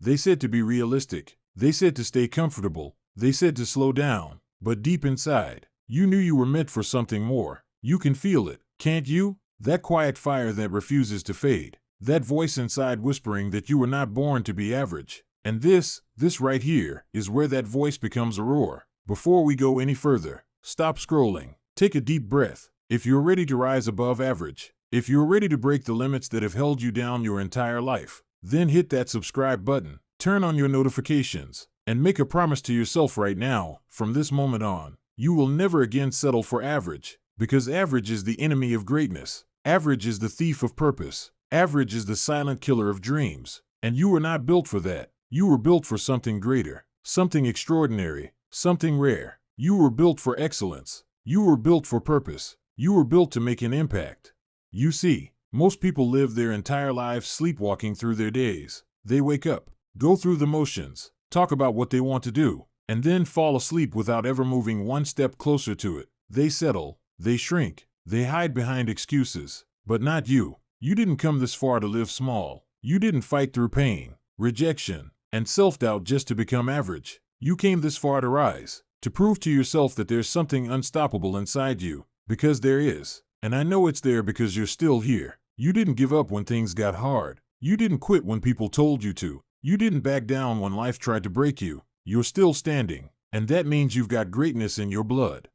They said to be realistic. They said to stay comfortable. They said to slow down. But deep inside, you knew you were meant for something more. You can feel it, can't you? That quiet fire that refuses to fade. That voice inside whispering that you were not born to be average. And this right here, is where that voice becomes a roar. Before we go any further, stop scrolling. Take a deep breath. If you're ready to rise above average, if you're ready to break the limits that have held you down your entire life, then hit that subscribe button, turn on your notifications, and make a promise to yourself right now, from this moment on, you will never again settle for average, because average is the enemy of greatness. Average is the thief of purpose. Average is the silent killer of dreams. And you were not built for that. You were built for something greater, something extraordinary, something rare. You were built for excellence. You were built for purpose. You were built to make an impact. You see, most people live their entire lives sleepwalking through their days. They wake up, go through the motions, talk about what they want to do, and then fall asleep without ever moving one step closer to it. They settle, they shrink, they hide behind excuses. But not you. You didn't come this far to live small. You didn't fight through pain, rejection, and self-doubt just to become average. You came this far to rise, to prove to yourself that there's something unstoppable inside you, because there is. And I know it's there because you're still here. You didn't give up when things got hard. You didn't quit when people told you to. You didn't back down when life tried to break you. You're still standing, and that means you've got greatness in your blood.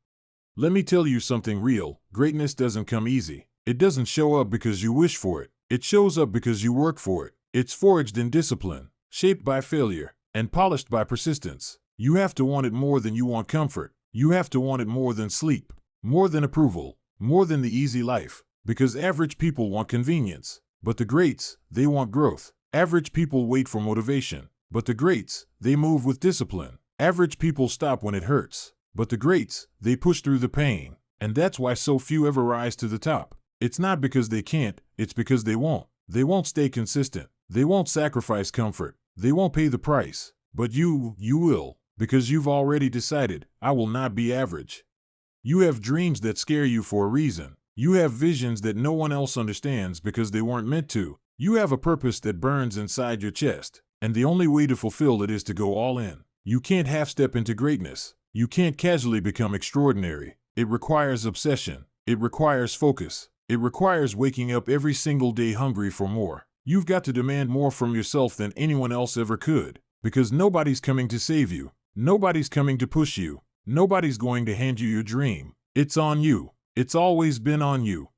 Let me tell you something real. Greatness doesn't come easy. It doesn't show up because you wish for it. It shows up because you work for it. It's forged in discipline, shaped by failure, and polished by persistence. You have to want it more than you want comfort. You have to want it more than sleep, more than approval, more than the easy life. Because average people want convenience, but the greats, they want growth. Average people wait for motivation, but the greats, they move with discipline. Average people stop when it hurts, but the greats, they push through the pain. And that's why so few ever rise to the top. It's not because they can't, it's because they won't. They won't stay consistent. They won't sacrifice comfort. They won't pay the price. But you will, because you've already decided, I will not be average. You have dreams that scare you for a reason. You have visions that no one else understands because they weren't meant to. You have a purpose that burns inside your chest, and the only way to fulfill it is to go all in. You can't half-step into greatness. You can't casually become extraordinary. It requires obsession. It requires focus. It requires waking up every single day hungry for more. You've got to demand more from yourself than anyone else ever could, because nobody's coming to save you. Nobody's coming to push you. Nobody's going to hand you your dream. It's on you. It's always been on you.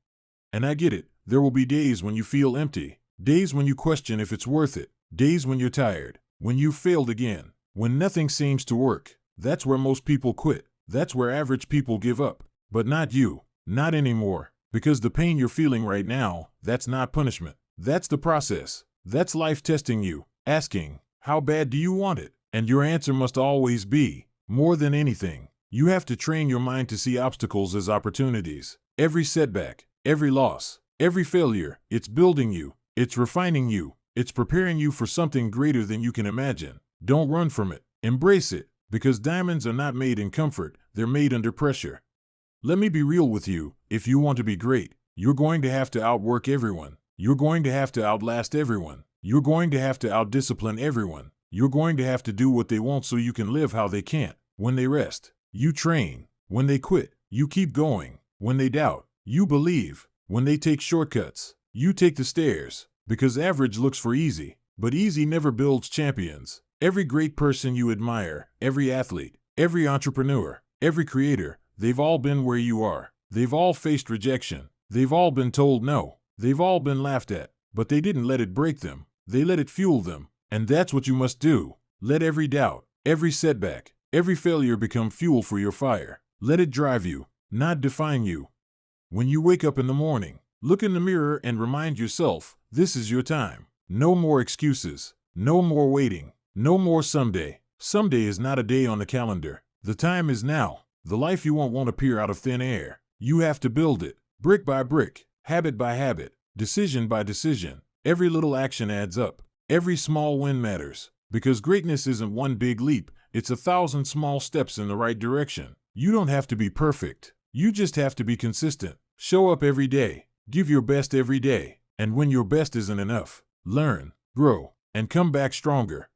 And I get it. There will be days when you feel empty, days when you question if it's worth it, days when you're tired, when you've failed again, when nothing seems to work. That's where most people quit. That's where average people give up. But not you. Not anymore. Because the pain you're feeling right now, that's not punishment. That's the process. That's life testing you, asking, how bad do you want it? And your answer must always be, more than anything. You have to train your mind to see obstacles as opportunities. Every setback, every loss, every failure, it's building you. It's refining you. It's preparing you for something greater than you can imagine. Don't run from it. Embrace it. Because diamonds are not made in comfort, they're made under pressure. Let me be real with you. If you want to be great, you're going to have to outwork everyone. You're going to have to outlast everyone. You're going to have to outdiscipline everyone. You're going to have to do what they want so you can live how they can't. When they rest, you train. When they quit, you keep going. When they doubt, you believe. When they take shortcuts, you take the stairs. Because average looks for easy, but easy never builds champions. Every great person you admire, every athlete, every entrepreneur, every creator, they've all been where you are. They've all faced rejection. They've all been told no. They've all been laughed at. But they didn't let it break them. They let it fuel them. And that's what you must do. Let every doubt, every setback, every failure become fuel for your fire. Let it drive you, not define you. When you wake up in the morning, look in the mirror and remind yourself, this is your time. No more excuses. No more waiting. No more someday. Someday is not a day on the calendar. The time is now. The life you want won't appear out of thin air. You have to build it, brick by brick, habit by habit, decision by decision. Every little action adds up. Every small win matters. Because greatness isn't one big leap, it's 1,000 small steps in the right direction. You don't have to be perfect. You just have to be consistent. Show up every day. Give your best every day. And when your best isn't enough, learn, grow, and come back stronger.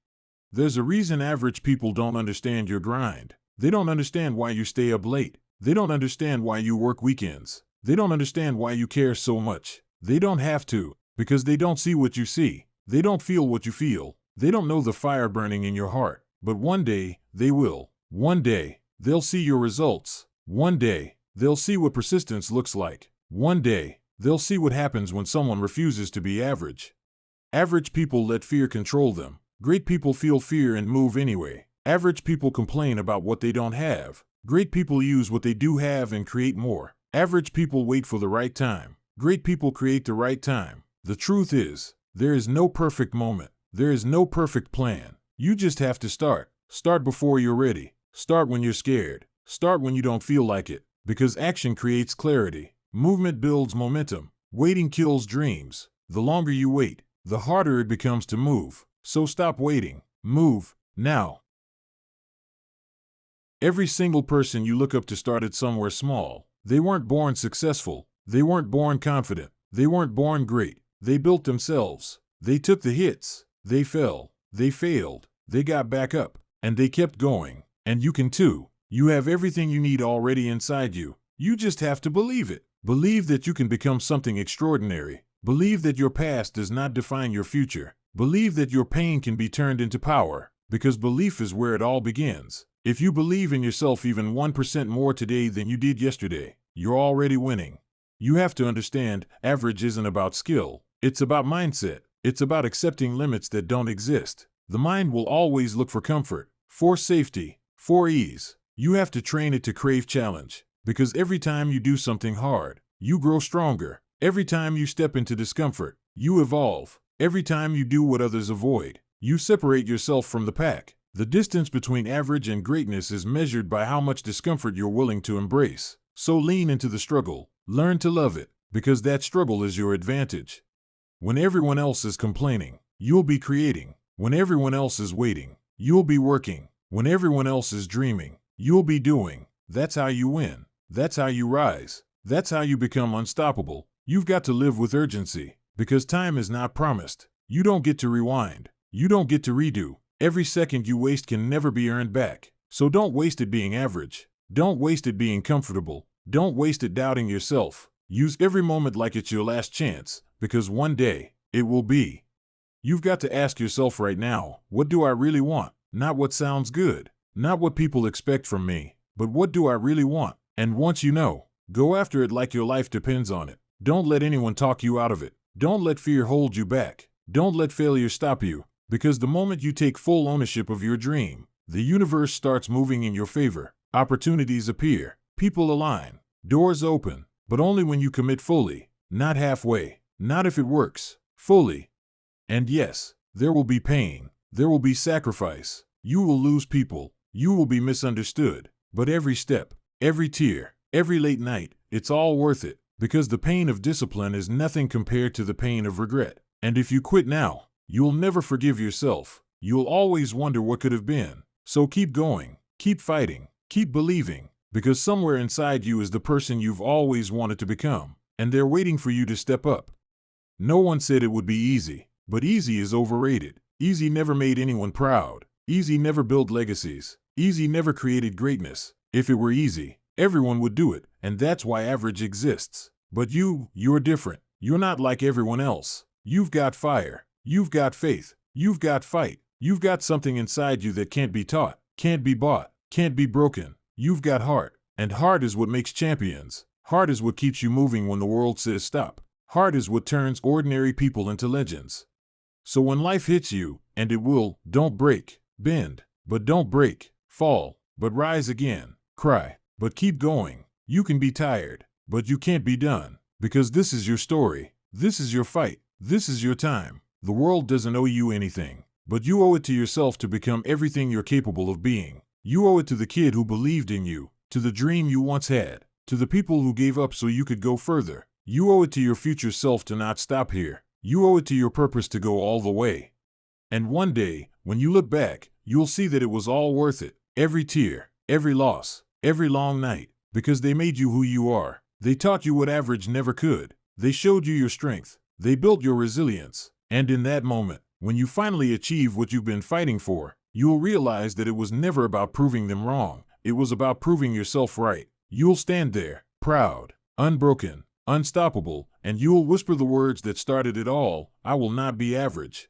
There's a reason average people don't understand your grind. They don't understand why you stay up late. They don't understand why you work weekends. They don't understand why you care so much. They don't have to, because they don't see what you see. They don't feel what you feel. They don't know the fire burning in your heart. But one day, they will. One day, they'll see your results. One day, they'll see what persistence looks like. One day, they'll see what happens when someone refuses to be average. Average people let fear control them. Great people feel fear and move anyway. Average people complain about what they don't have. Great people use what they do have and create more. Average people wait for the right time. Great people create the right time. The truth is, there is no perfect moment. There is no perfect plan. You just have to start. Start before you're ready. Start when you're scared. Start when you don't feel like it. Because action creates clarity. Movement builds momentum. Waiting kills dreams. The longer you wait, the harder it becomes to move. So stop waiting. Move, now. Every single person you look up to started somewhere small. They weren't born successful. They weren't born confident. They weren't born great. They built themselves. They took the hits. They fell. They failed. They got back up. And they kept going. And you can too. You have everything you need already inside you. You just have to believe it. Believe that you can become something extraordinary. Believe that your past does not define your future. Believe that your pain can be turned into power. Because belief is where it all begins. If you believe in yourself even 1% more today than you did yesterday, you're already winning. You have to understand, average isn't about skill. It's about mindset. It's about accepting limits that don't exist. The mind will always look for comfort, for safety, for ease. You have to train it to crave challenge. Because every time you do something hard, you grow stronger. Every time you step into discomfort, you evolve. Every time you do what others avoid, you separate yourself from the pack. The distance between average and greatness is measured by how much discomfort you're willing to embrace. So lean into the struggle. Learn to love it, because that struggle is your advantage. When everyone else is complaining, you'll be creating. When everyone else is waiting, you'll be working. When everyone else is dreaming, you'll be doing. That's how you win. That's how you rise. That's how you become unstoppable. You've got to live with urgency, because time is not promised. You don't get to rewind. You don't get to redo. Every second you waste can never be earned back. So don't waste it being average. Don't waste it being comfortable. Don't waste it doubting yourself. Use every moment like it's your last chance, because one day, it will be. You've got to ask yourself right now, what do I really want? Not what sounds good. Not what people expect from me. But what do I really want? And once you know, go after it like your life depends on it. Don't let anyone talk you out of it. Don't let fear hold you back. Don't let failure stop you. Because the moment you take full ownership of your dream, the universe starts moving in your favor. Opportunities appear. People align. Doors open. But only when you commit fully. Not halfway. Not if it works. Fully. And yes, there will be pain. There will be sacrifice. You will lose people. You will be misunderstood. But every step, every tear, every late night, it's all worth it. Because the pain of discipline is nothing compared to the pain of regret. And if you quit now, you'll never forgive yourself. You'll always wonder what could have been. So keep going. Keep fighting. Keep believing. Because somewhere inside you is the person you've always wanted to become. And they're waiting for you to step up. No one said it would be easy. But easy is overrated. Easy never made anyone proud. Easy never built legacies. Easy never created greatness. If it were easy, everyone would do it. And that's why average exists. But you're different. You're not like everyone else. You've got fire. You've got faith. You've got fight. You've got something inside you that can't be taught, can't be bought, can't be broken. You've got heart. And heart is what makes champions. Heart is what keeps you moving when the world says stop. Heart is what turns ordinary people into legends. So when life hits you, and it will, don't break. Bend, but don't break. Fall, but rise again. Cry, but keep going. You can be tired, but you can't be done. Because this is your story. This is your fight. This is your time. The world doesn't owe you anything. But you owe it to yourself to become everything you're capable of being. You owe it to the kid who believed in you, to the dream you once had, to the people who gave up so you could go further. You owe it to your future self to not stop here. You owe it to your purpose to go all the way. And one day, when you look back, you'll see that it was all worth it. Every tear, every loss, every long night. Because they made you who you are. They taught you what average never could. They showed you your strength. They built your resilience. And in that moment, when you finally achieve what you've been fighting for, You'll realize that it was never about proving them wrong. It was about proving yourself right. You'll stand there, proud, unbroken, unstoppable, and you'll whisper the words that started it all: I will not be average.